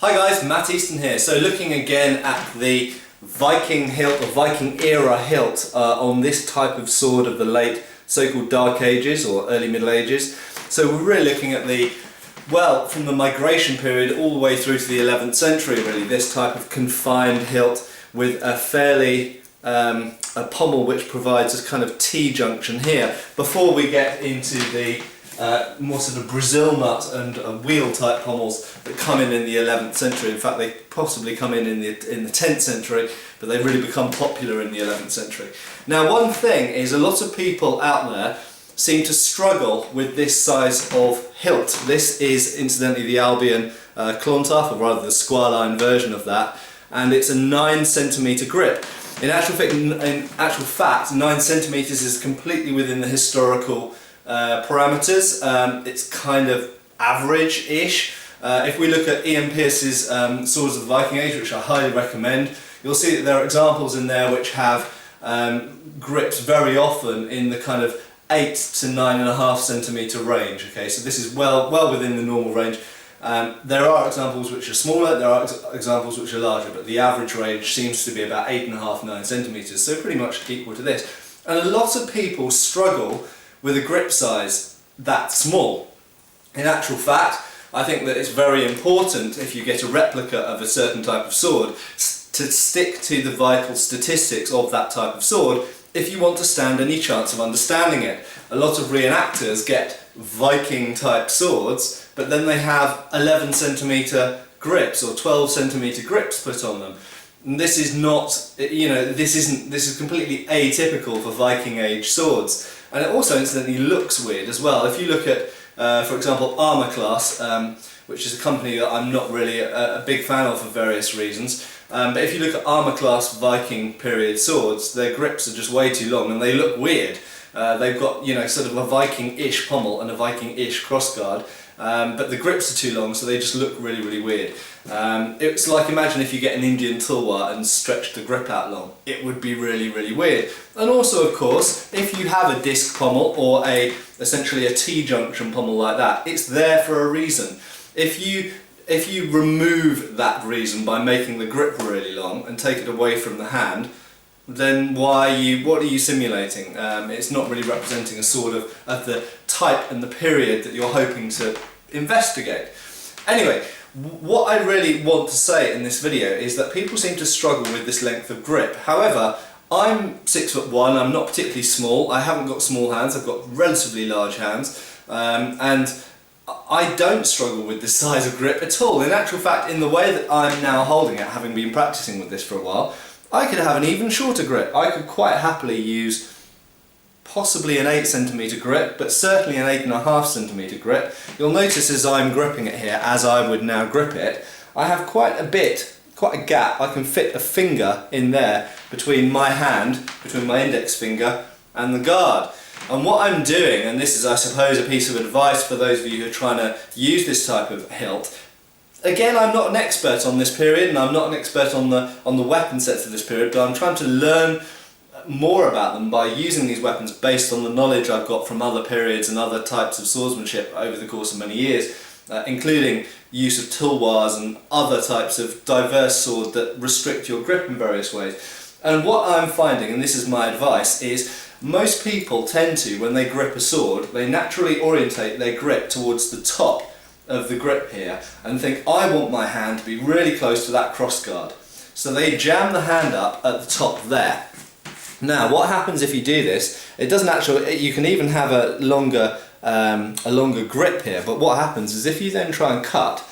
Hi guys, Matt Easton here. So looking again at the Viking hilt or Viking era hilt on this type of sword of the late so-called Dark Ages or early Middle Ages. So we're really looking at from the migration period all the way through to the 11th century really, this type of confined hilt with a fairly a pommel which provides a kind of T-junction here before we get into the more sort of Brazil nut and wheel type pommels that come in the 11th century. In fact, they possibly come in the 10th century, but they really become popular in the 11th century. Now, one thing is a lot of people out there seem to struggle with this size of hilt. This is incidentally the Albion Clontarf, or rather the square line version of that, and it's a 9cm grip. In actual fact, 9 centimeters is completely within the historical parameters. It's kind of average-ish. If we look at Ian Pearce's Swords of the Viking Age, which I highly recommend, you'll see that there are examples in there which have grips very often in the kind of 8 to 9.5 centimeter range. Okay, so this is well within the normal range. There are examples which are smaller, there are examples which are larger, but the average range seems to be about 8.5 to 9 centimeters, so pretty much equal to this. And a lot of people struggle with a grip size that small. In actual fact, I think that it's very important, if you get a replica of a certain type of sword, to stick to the vital statistics of that type of sword if you want to stand any chance of understanding it. A lot of reenactors get Viking type swords, but then they have 11 centimeter grips or 12 centimeter grips put on them. And this is not, this is completely atypical for Viking age swords. And it also incidentally looks weird as well. If you look at, for example, Armour Class, which is a company that I'm not really a big fan of for various reasons, but if you look at Armour Class Viking period swords, their grips are just way too long and they look weird. They've got, sort of a Viking-ish pommel and a Viking-ish crossguard, but the grips are too long, so they just look really, really weird. It's like, imagine if you get an Indian tulwar and stretch the grip out long. It would be really, really weird. And also, of course, if you have a disc pommel or essentially a T-junction pommel like that, it's there for a reason. If you remove that reason by making the grip really long and take it away from the hand, then what are you simulating? It's not really representing a sword of the type and the period that you're hoping to investigate. Anyway, what I really want to say in this video is that people seem to struggle with this length of grip. However, I'm 6'1", I'm not particularly small, I haven't got small hands, I've got relatively large hands, and I don't struggle with this size of grip at all. In actual fact, in the way that I'm now holding it, having been practicing with this for a while, I could have an even shorter grip. I could quite happily use possibly an 8 centimeter grip, but certainly an 8.5 centimeter grip. You'll notice as I'm gripping it here, as I would now grip it, I have quite a gap. I can fit a finger in there between my hand, between my index finger and the guard. And what I'm doing, and this is I suppose a piece of advice for those of you who are trying to use this type of hilt, again, I'm not an expert on this period, and I'm not an expert on the weapon sets of this period, but I'm trying to learn more about them by using these weapons based on the knowledge I've got from other periods and other types of swordsmanship over the course of many years, including use of tulwars and other types of diverse sword that restrict your grip in various ways. And what I'm finding, and this is my advice, is most people tend to, when they grip a sword, they naturally orientate their grip towards the top of the grip here and think, I want my hand to be really close to that crossguard. So they jam the hand up at the top there. Now, what happens if you do this? It doesn't actually. You can even have a longer grip here. But what happens is if you then try and cut,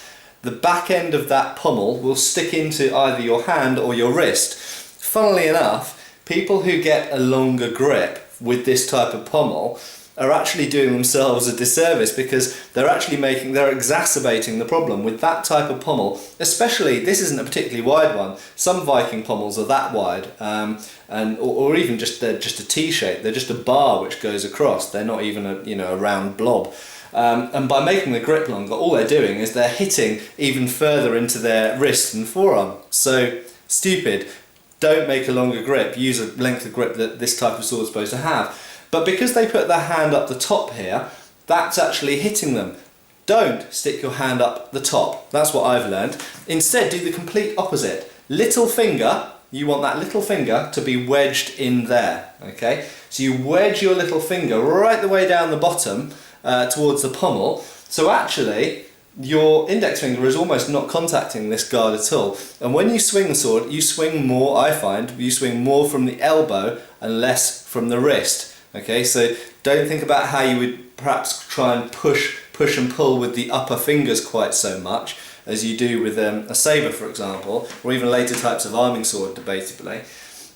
the back end of that pommel will stick into either your hand or your wrist. Funnily enough, people who get a longer grip with this type of pommel are actually doing themselves a disservice, because they're exacerbating the problem with that type of pommel. Especially, this isn't a particularly wide one. Some Viking pommels are that wide, or even they're just a T-shape. They're just a bar which goes across. They're not even a round blob. And by making the grip longer, all they're doing is they're hitting even further into their wrist and forearm. So stupid. Don't make a longer grip. Use a length of grip that this type of sword is supposed to have. But because they put their hand up the top here, that's actually hitting them. don't stick your hand up the top. That's what I've learned. Instead, do the complete opposite. Little finger, you want that little finger to be wedged in there, okay? So you wedge your little finger right the way down the bottom towards the pommel. So actually, your index finger is almost not contacting this guard at all. And when you swing the sword, you swing more, I find, you swing more from the elbow and less from the wrist. Okay, so don't think about how you would perhaps try and push and pull with the upper fingers quite so much as you do with a sabre, for example, or even later types of arming sword, debatably.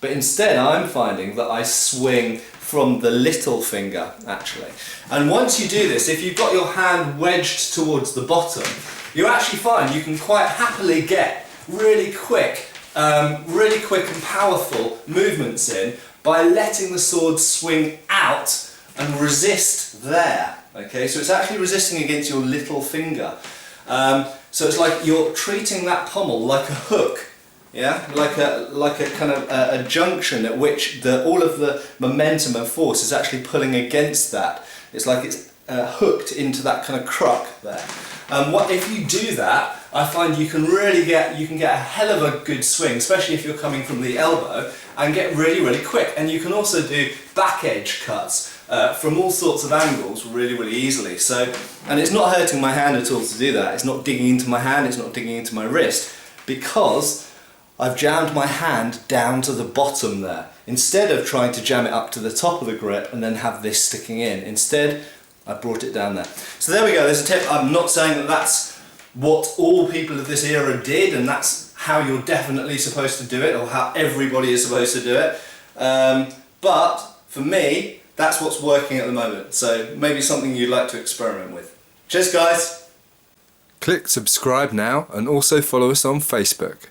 But instead, I'm finding that I swing from the little finger, actually. And once you do this, if you've got your hand wedged towards the bottom, you actually find you can quite happily get really quick and powerful movements in by letting the sword swing out and resist there. Okay, so it's actually resisting against your little finger. So it's like you're treating that pommel like a hook, yeah, like a kind of a junction at which all of the momentum and force is actually pulling against that. It's like it's hooked into that kind of crook there. What if you do that? I find you can really get a hell of a good swing, especially if you're coming from the elbow, and get really quick. And you can also do back edge cuts from all sorts of angles really easily. So, and it's not hurting my hand at all to do that. It's not digging into my hand, it's not digging into my wrist, because I've jammed my hand down to the bottom there, instead of trying to jam it up to the top of the grip and then have this sticking in. Instead, I brought it down there. So there we go, there's a tip. I'm not saying that that's what all people of this era did and that's how you're definitely supposed to do it, or how everybody is supposed to do it. But for me, that's what's working at the moment. So maybe something you'd like to experiment with. Cheers, guys. Click subscribe now and also follow us on Facebook.